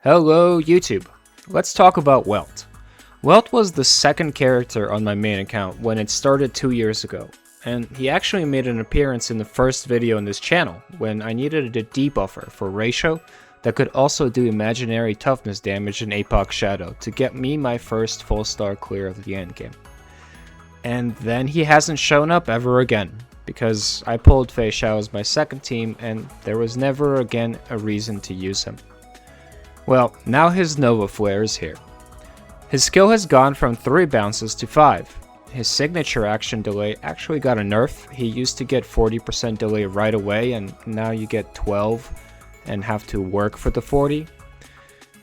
Hello YouTube! Let's talk about Welt. Welt was the second character on my main account when it started 2 years ago, and he actually made an appearance in the first video on this channel when I needed a debuffer for ratio that could also do imaginary toughness damage in APOC Shadow to get me my first full star clear of the endgame. And then he hasn't shown up ever again, because I pulled Fei Xiao as my second team and there was never again a reason to use him. Well, now his Novaflare is here. His skill has gone from 3 bounces to 5. His signature action delay actually got a nerf. He used to get 40% delay right away, and now you get 12 and have to work for the 40.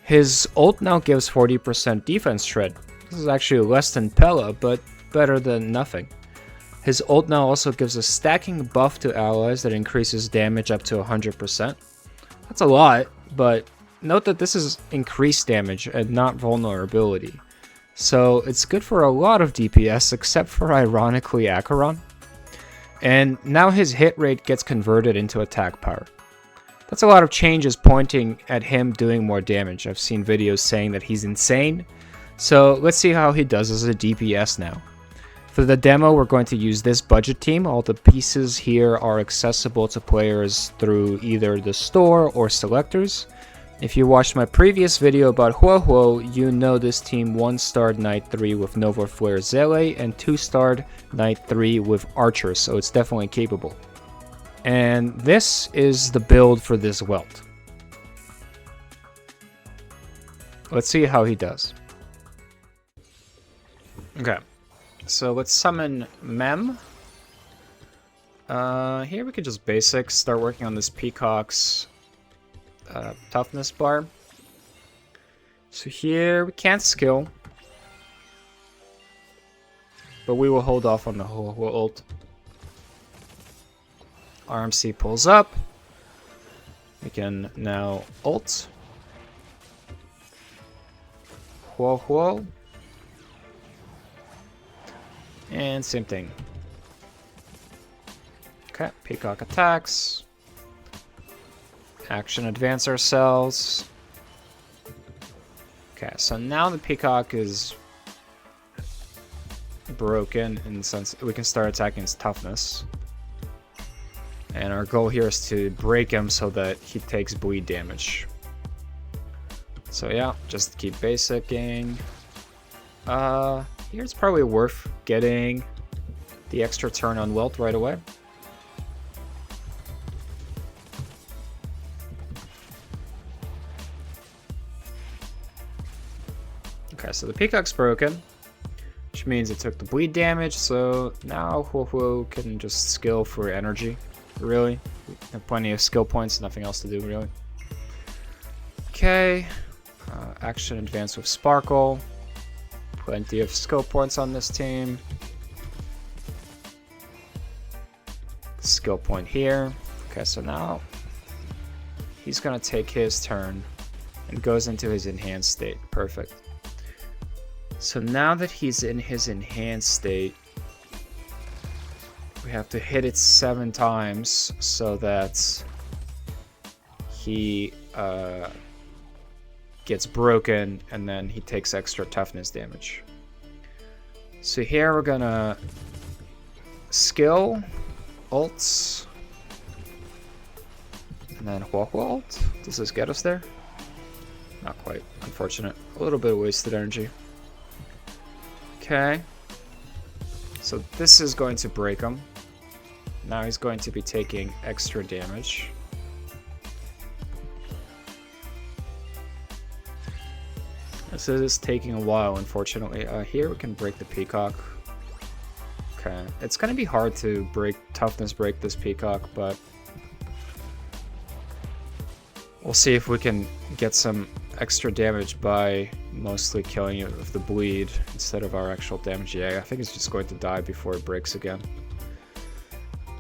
His ult now gives 40% defense shred. This is actually less than Pella, but better than nothing. His ult now also gives a stacking buff to allies that increases damage up to 100%. That's a lot, but note that this is increased damage and not vulnerability. So it's good for a lot of DPS except for ironically Acheron. And now his hit rate gets converted into attack power. That's a lot of changes pointing at him doing more damage. I've seen videos saying that he's insane. So let's see how he does as a DPS now. For the demo, we're going to use this budget team. All the pieces here are accessible to players through either the store or selectors. If you watched my previous video about Huo, you know this team 1-starred Knight 3 with Novaflare Zele and 2-starred Knight 3 with Archer, so it's definitely capable. And this is the build for this Welt. Let's see how he does. Okay, so let's summon Mem. Here we can just basic, start working on this Peacock's toughness bar. So here we can't skill, but we will hold off on the whole ult. RMC pulls up. We can now ult. Huo. And same thing. Okay, Peacock attacks. Action advance ourselves. Okay, so now the Peacock is broken in the sense that we can start attacking his toughness. And our goal here is to break him so that he takes bleed damage. So yeah, just keep basicking. Here it's probably worth getting the extra turn on Welt right away. Okay, so the Peacock's broken, which means it took the bleed damage, so now Huo can just skill for energy, really. We have plenty of skill points, nothing else to do, really. Okay, action advance with Sparkle. Plenty of skill points on this team. Skill point here. Okay, so now he's gonna take his turn and goes into his enhanced state. Perfect. So now that he's in his enhanced state, we have to hit it 7 times so that he gets broken and then he takes extra toughness damage. So here we're gonna skill, ults, and then Huo ult. Does this get us there? Not quite, unfortunate. A little bit of wasted energy. Okay, so this is going to break him. Now he's going to be taking extra damage. This is taking a while, unfortunately. Here we can break the Peacock. Okay, it's going to be hard to toughness break this Peacock, but we'll see if we can get some extra damage by mostly killing it with the bleed instead of our actual damage. Yeah, I think it's just going to die before it breaks again.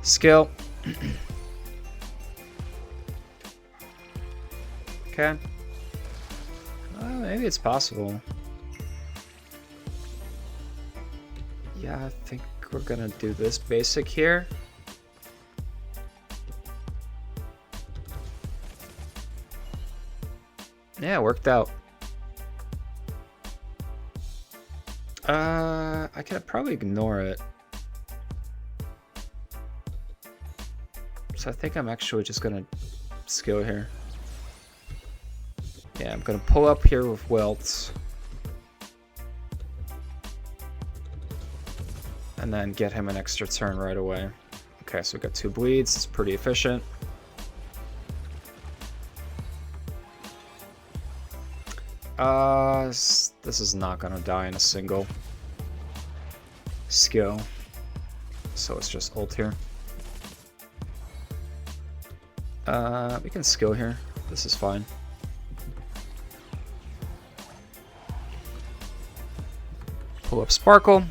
Skill. Okay. Maybe it's possible. Yeah, I think we're gonna do this basic here. Yeah, it worked out. I can probably ignore it. So I think I'm actually just gonna skill here. Yeah, I'm gonna pull up here with Welt. And then get him an extra turn right away. Okay, so we got 2 bleeds. It's pretty efficient. This is not gonna die in a single skill. So it's just ult here. We can skill here. This is fine. Pull up Sparkle.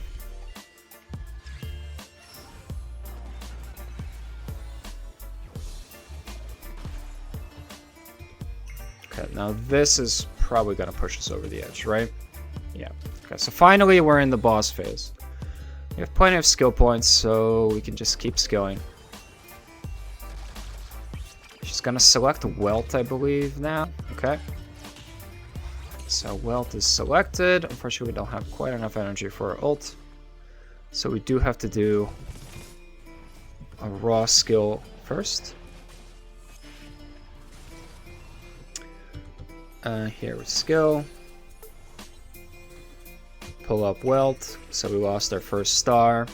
Okay, now this is probably gonna push us over the edge, right? Yeah. Okay, so finally we're in the boss phase. We have plenty of skill points, so we can just keep skilling. She's gonna select Welt, I believe, now. Okay. So Welt is selected. Unfortunately, we don't have quite enough energy for our ult. So we do have to do a raw skill first. Here with skill. Pull up Welt. So we lost our first star.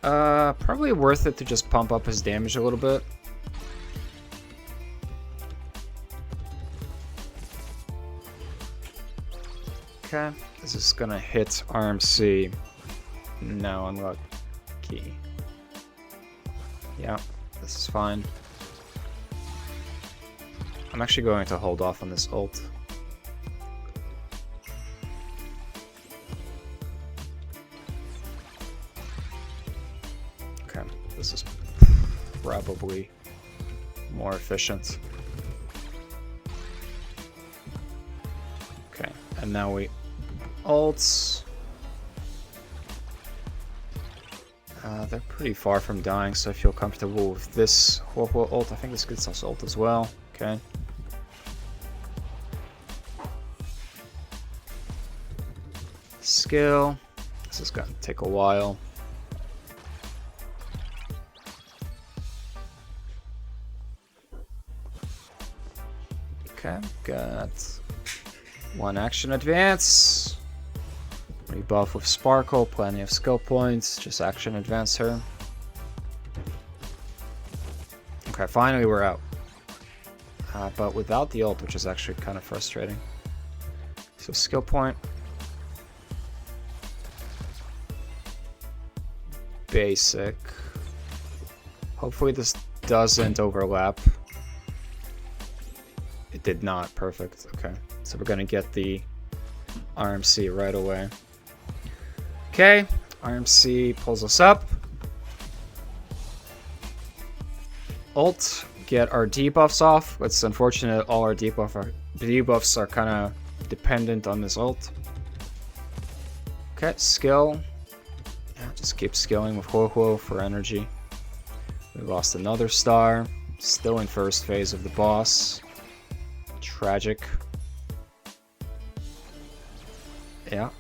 Probably worth it to just pump up his damage a little bit. Okay, this is gonna hit RMC. No, unlucky. Yeah, this is fine. I'm actually going to hold off on this ult. Okay, this is probably more efficient. Okay, and now we ults. They're pretty far from dying, so I feel comfortable with this ult. I think this gets us ult as well. Okay. Skill. This is gonna take a while. Okay, got 1 action advance. Rebuff with Sparkle, plenty of skill points, just action advance her. Okay, finally we're out. But without the ult, which is actually kind of frustrating. So skill point. Basic. Hopefully this doesn't overlap. It did not. Perfect. Okay, so we're gonna get the RMC right away. Okay, RMC pulls us up. Ult, get our debuffs off. It's unfortunate all our debuffs are kind of dependent on this ult. Okay, skill. Yeah, just keep skilling with Huo for energy. We lost another star. Still in first phase of the boss. Tragic. Yeah.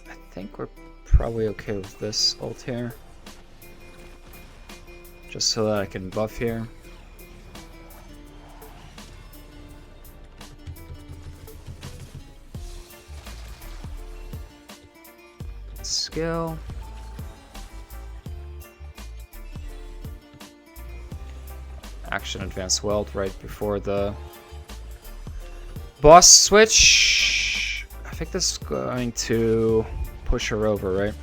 I think we're probably okay with this ult here. Just so that I can buff here. Skill. Action advance Welt right before the boss switch. I think this is going to push her over, right?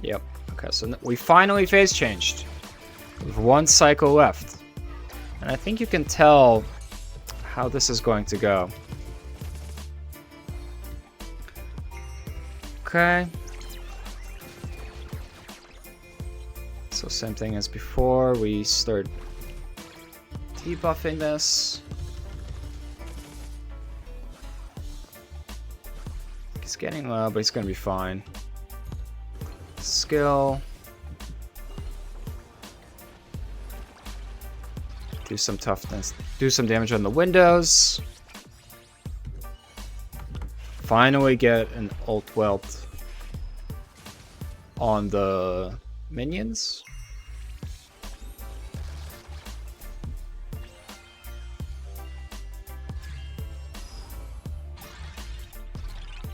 Yep. Okay, so we finally phase changed. With 1 cycle left. And I think you can tell how this is going to go. Okay. So same thing as before, we start debuffing this. He's getting low, but he's gonna be fine. Skill. Do some toughness. Do some damage on the windows. Finally get an ult Welt on the minions.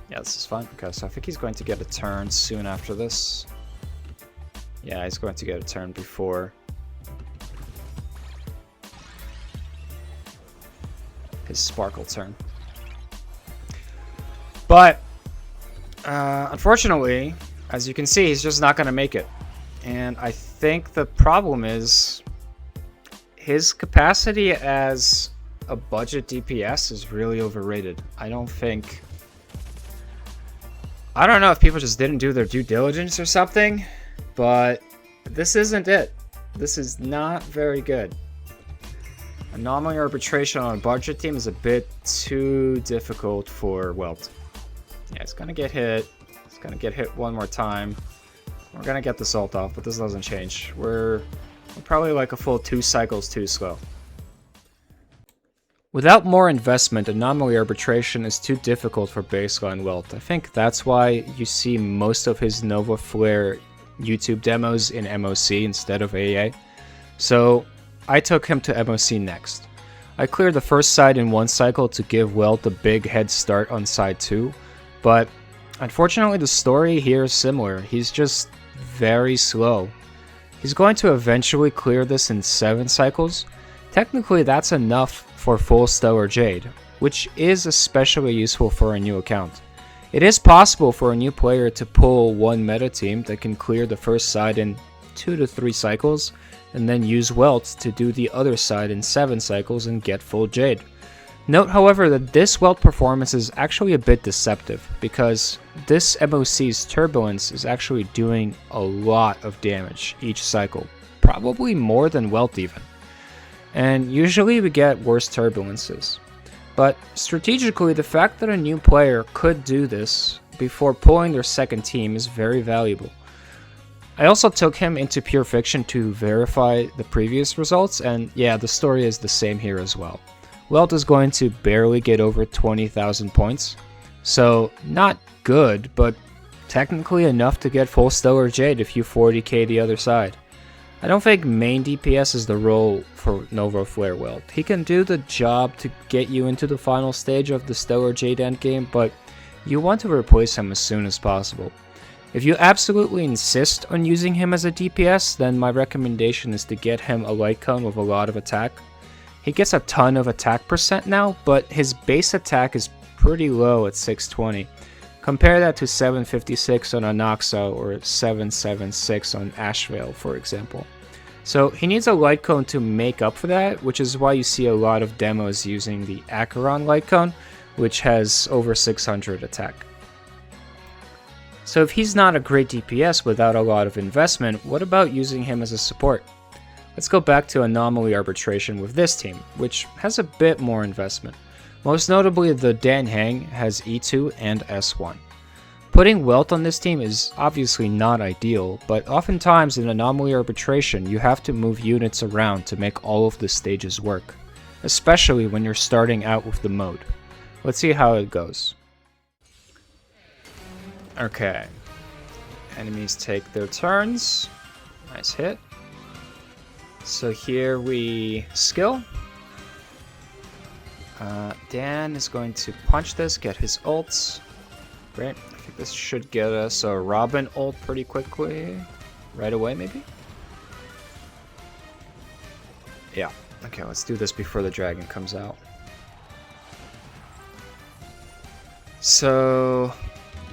Yeah, this is fine. Okay, so I think he's going to get a turn soon after this. Yeah, he's going to get a turn before his Sparkle turn. But, unfortunately, as you can see, he's just not going to make it. And I think the problem is his capacity as a budget DPS is really overrated. I don't know if people just didn't do their due diligence or something, but this isn't it. This is not very good. Anomaly Arbitration on a budget team is a bit too difficult for Welt. Yeah, it's gonna get hit. It's gonna get hit one more time. We're gonna get the ult off, but this doesn't change. We're probably like a full 2 cycles too slow. Without more investment, Anomaly Arbitration is too difficult for baseline Welt. I think that's why you see most of his Novaflare YouTube demos in MOC instead of AA. So I took him to MOC next. I cleared the first side in 1 cycle to give Welt a big head start on side 2, but unfortunately the story here is similar. He's just very slow. He's going to eventually clear this in 7 cycles. Technically that's enough for full Stellar Jade, which is especially useful for a new account. It is possible for a new player to pull one meta team that can clear the first side in 2 to 3 cycles, and then use Welt to do the other side in 7 cycles and get full Jade. Note, however, that this Welt performance is actually a bit deceptive, because this MOC's Turbulence is actually doing a lot of damage each cycle, probably more than Welt even. And usually we get worse turbulences. But strategically, the fact that a new player could do this before pulling their second team is very valuable. I also took him into Pure Fiction to verify the previous results, and yeah, the story is the same here as well. Welt is going to barely get over 20,000 points, so not good, but technically enough to get full Stellar Jade if you 40k the other side. I don't think main DPS is the role for Novaflare Welt. He can do the job to get you into the final stage of the Stellar Jade endgame, but you want to replace him as soon as possible. If you absolutely insist on using him as a DPS, then my recommendation is to get him a light cone with a lot of attack. He gets a ton of attack percent now, but his base attack is pretty low at 620. Compare that to 756 on Anoxa or 776 on Ashvale, for example. So he needs a light cone to make up for that, which is why you see a lot of demos using the Acheron light cone, which has over 600 attack. So if he's not a great DPS without a lot of investment, what about using him as a support? Let's go back to Anomaly Arbitration with this team, which has a bit more investment. Most notably, the Dan Hang has E2 and S1. Putting Welt on this team is obviously not ideal, but oftentimes in Anomaly Arbitration you have to move units around to make all of the stages work, especially when you're starting out with the mode. Let's see how it goes. Okay, enemies take their turns. Nice hit. So here we skill. Dan is going to punch this, get his ults. Great. I think this should get us a Robin ult pretty quickly. Right away, maybe? Yeah. Okay, let's do this before the dragon comes out. So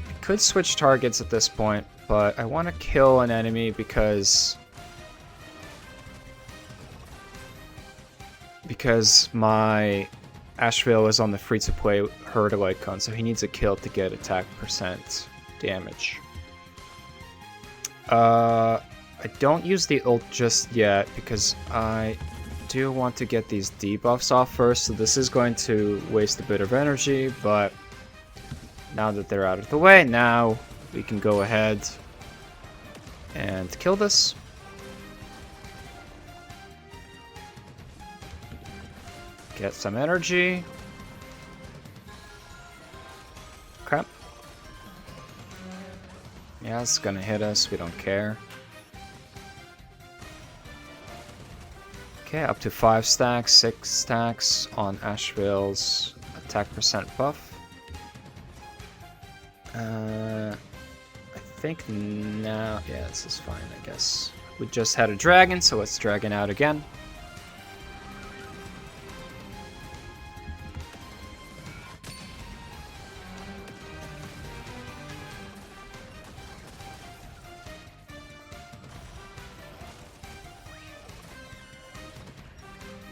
I could switch targets at this point, but I want to kill an enemy because my Ashvale is on the free-to-play Herd icon, so he needs a kill to get attack percent damage. I don't use the ult just yet because I do want to get these debuffs off first, so this is going to waste a bit of energy, but Now that they're out of the way, now we can go ahead and kill this. Get some energy. Crap. Yeah, it's gonna hit us, we don't care. Okay, up to 5 stacks, 6 stacks on Asheville's attack percent buff. I think now, yeah, this is fine, I guess. We just had a dragon, so let's dragon out again.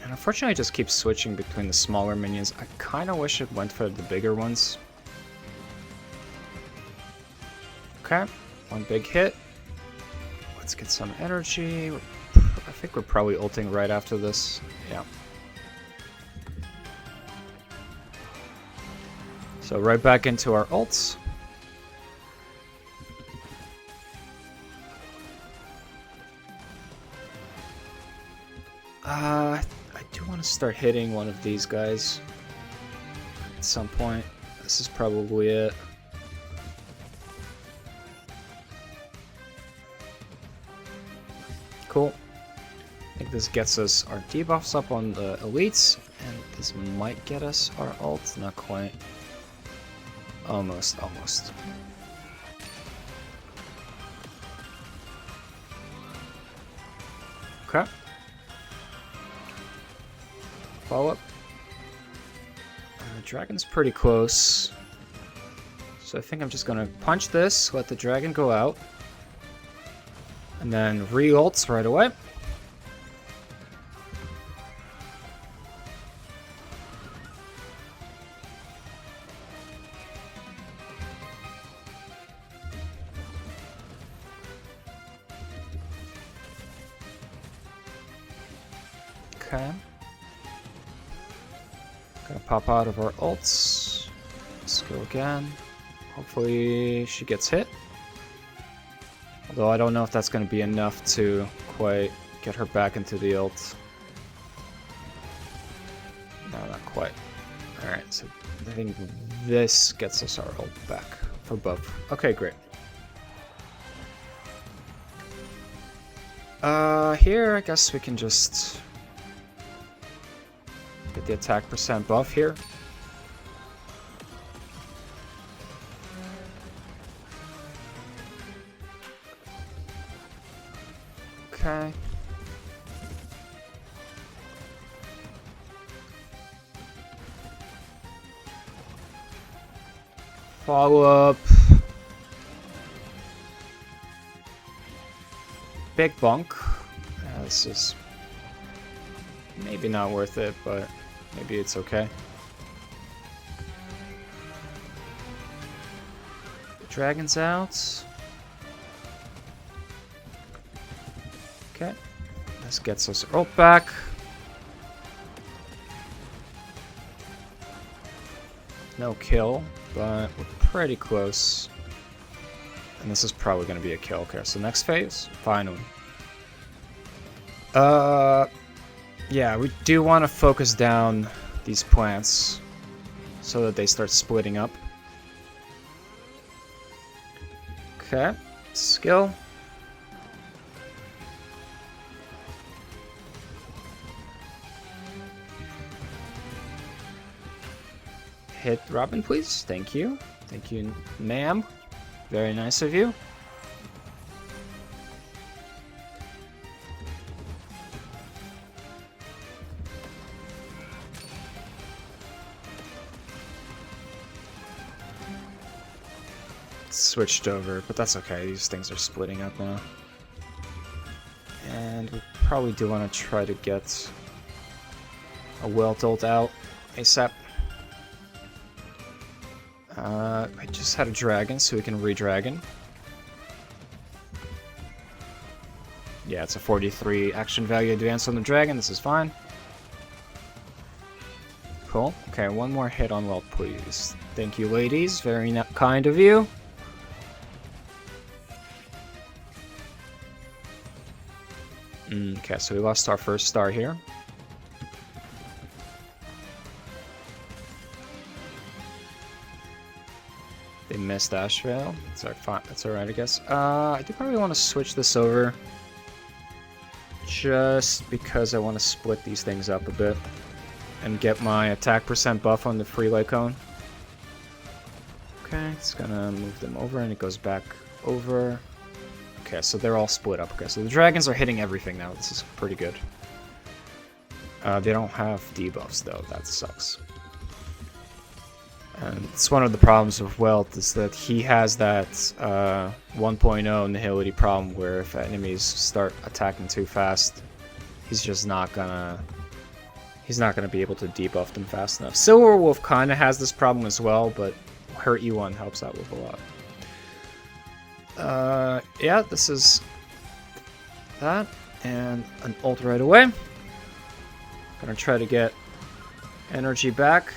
And unfortunately, I just keep switching between the smaller minions. I kind of wish it went for the bigger ones. Okay, one big hit. Let's get some energy. I think we're probably ulting right after this. Yeah. So right back into our ults. I do want to start hitting one of these guys at some point. This is probably it. Cool. I think this gets us our debuffs up on the elites, and this might get us our ult. Not quite. Almost, almost. Okay. Follow up. Dragon's pretty close. So I think I'm just gonna punch this, let the dragon go out. And then re-ults right away. Okay. Gonna pop out of our ults. Let's go again. Hopefully she gets hit. Although I don't know if that's going to be enough to quite get her back into the ult. No, not quite. Alright, so I think this gets us our ult back for buff. Okay, great. Here, I guess we can just get the attack percent buff here. Okay. Follow up. Big bunk. Yeah, this is maybe not worth it, but maybe it's okay. The dragon's out. Okay, this gets us our ult back. No kill, but we're pretty close. And this is probably going to be a kill. Okay, so next phase, finally. Yeah, we do want to focus down these plants so that they start splitting up. Okay, skill. Hit Robin, please. Thank you. Thank you, ma'am. Very nice of you. Switched over, but that's okay. These things are splitting up now. And we probably do want to try to get a Welt ult out ASAP. I just had a dragon, so we can re-dragon. Yeah, it's a 43 action value advance on the dragon. This is fine. Cool. Okay, one more hit on Welt, please. Thank you, ladies. Very kind of you. Okay, so we lost our first star here. They missed Ashvale. That's alright, I guess. I do probably want to switch this over. Just because I want to split these things up a bit. And get my attack percent buff on the free light cone. Okay, it's gonna move them over and it goes back over. Okay, so they're all split up. Okay, so the dragons are hitting everything now. This is pretty good. They don't have debuffs though. That sucks. And it's one of the problems with Welt is that he has that 1.0 nihility problem where if enemies start attacking too fast, he's just not gonna be able to debuff them fast enough. Silver Wolf kind of has this problem as well, but her E1 helps out with a lot. Yeah, this is that, and an ult right away. Gonna try to get energy back.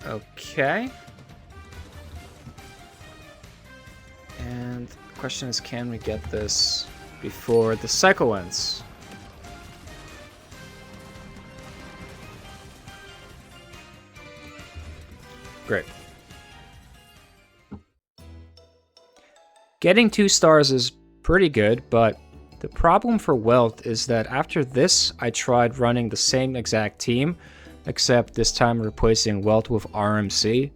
Okay. And the question is, can we get this before the cycle ends? Great. Getting 2 stars is pretty good, but the problem for Welt is that after this, I tried running the same exact team, except this time replacing Welt with RMC,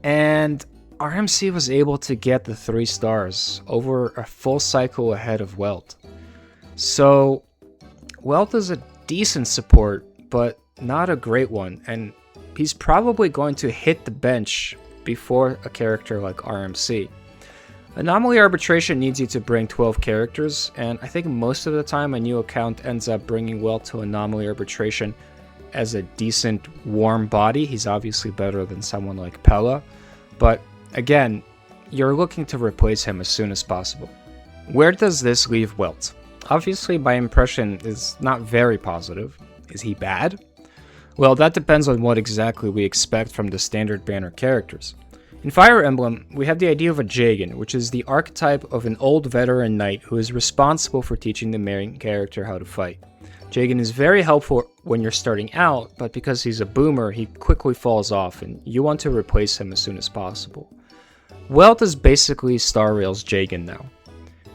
and RMC was able to get the 3 stars over a full cycle ahead of Welt. So Welt is a decent support, but not a great one, and he's probably going to hit the bench before a character like RMC. Anomaly Arbitration needs you to bring 12 characters, and I think most of the time a new account ends up bringing Welt to Anomaly Arbitration as a decent warm body. He's obviously better than someone like Pella, but again, you're looking to replace him as soon as possible. Where does this leave Welt? Obviously, my impression is not very positive. Is he bad? Well, that depends on what exactly we expect from the standard banner characters. In Fire Emblem, we have the idea of a Jagan, which is the archetype of an old veteran knight who is responsible for teaching the main character how to fight. Jagan is very helpful when you're starting out, but because he's a boomer, he quickly falls off, and you want to replace him as soon as possible. Welt is basically Star Rail's Jagan now.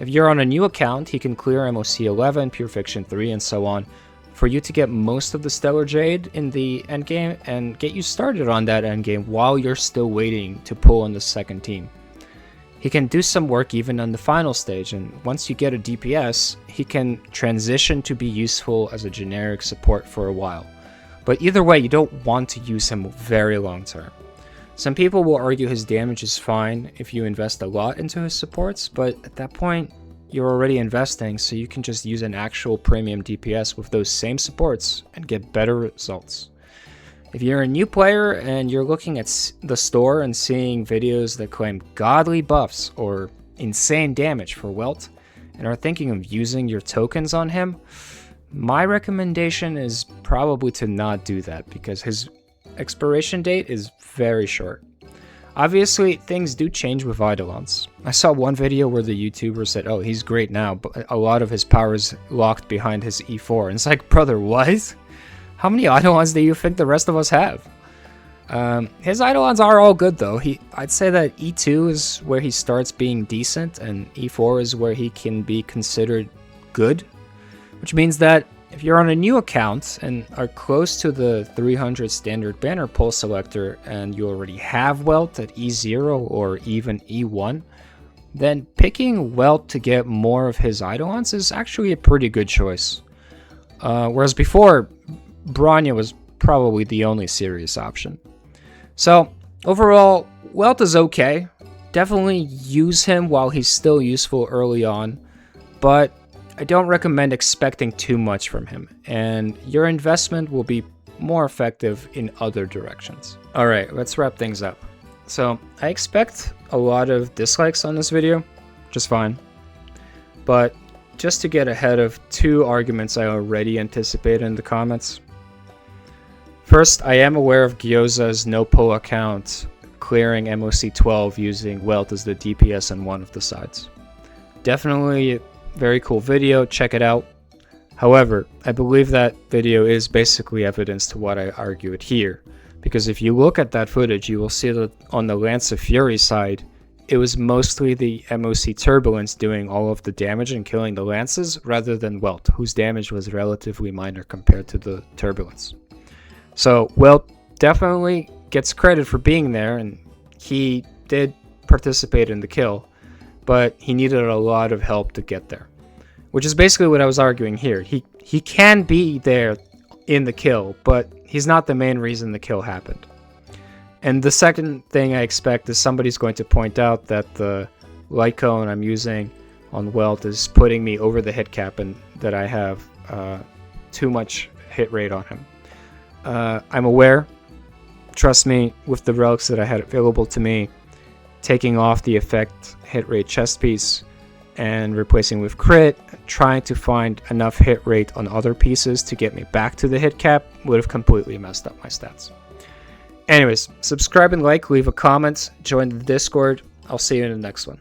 If you're on a new account, he can clear MOC11, Pure Fiction 3, and so on, for you to get most of the Stellar Jade in the endgame and get you started on that endgame while you're still waiting to pull on the second team. He can do some work even on the final stage, and once you get a DPS, he can transition to be useful as a generic support for a while. But either way, you don't want to use him very long term. Some people will argue his damage is fine if you invest a lot into his supports, but at that point, you're already investing, so you can just use an actual premium DPS with those same supports and get better results. If you're a new player and you're looking at the store and seeing videos that claim godly buffs or insane damage for Welt and are thinking of using your tokens on him, my recommendation is probably to not do that because his expiration date is very short. Obviously, things do change with Eidolons. I saw one video where the YouTuber said, oh, he's great now, but a lot of his power is locked behind his E4. And it's like, brother, what? How many Eidolons do you think the rest of us have? His Eidolons are all good, though. I'd say that E2 is where he starts being decent, and E4 is where he can be considered good. Which means that if you're on a new account and are close to the 300 standard banner pull selector and you already have Welt at E0 or even E1, then picking Welt to get more of his Eidolons is actually a pretty good choice. Whereas before, Bronya was probably the only serious option. So overall, Welt is okay. Definitely use him while he's still useful early on, but I don't recommend expecting too much from him, and your investment will be more effective in other directions. Alright, let's wrap things up. So, I expect a lot of dislikes on this video, which is fine, but just to get ahead of two arguments I already anticipated in the comments. First, I am aware of Gyoza's no-pull account clearing MOC12 using Welt as the DPS on one of the sides. Definitely a very cool video, check it out. However, I believe that video is basically evidence to what I argued here, because if you look at that footage, you will see that on the Lance of Fury side, it was mostly the MOC Turbulence doing all of the damage and killing the Lances, rather than Welt, whose damage was relatively minor compared to the Turbulence. So Welt definitely gets credit for being there, and he did participate in the kill, but he needed a lot of help to get there. Which is basically what I was arguing here. He can be there in the kill, but he's not the main reason the kill happened. And the second thing I expect is somebody's going to point out that the light cone I'm using on Welt is putting me over the hit cap and that I have too much hit rate on him. I'm aware, trust me, with the relics that I had available to me, taking off the effect hit rate chest piece and replacing with crit, trying to find enough hit rate on other pieces to get me back to the hit cap would have completely messed up my stats. Anyways, subscribe and like, leave a comment, join the Discord. I'll see you in the next one.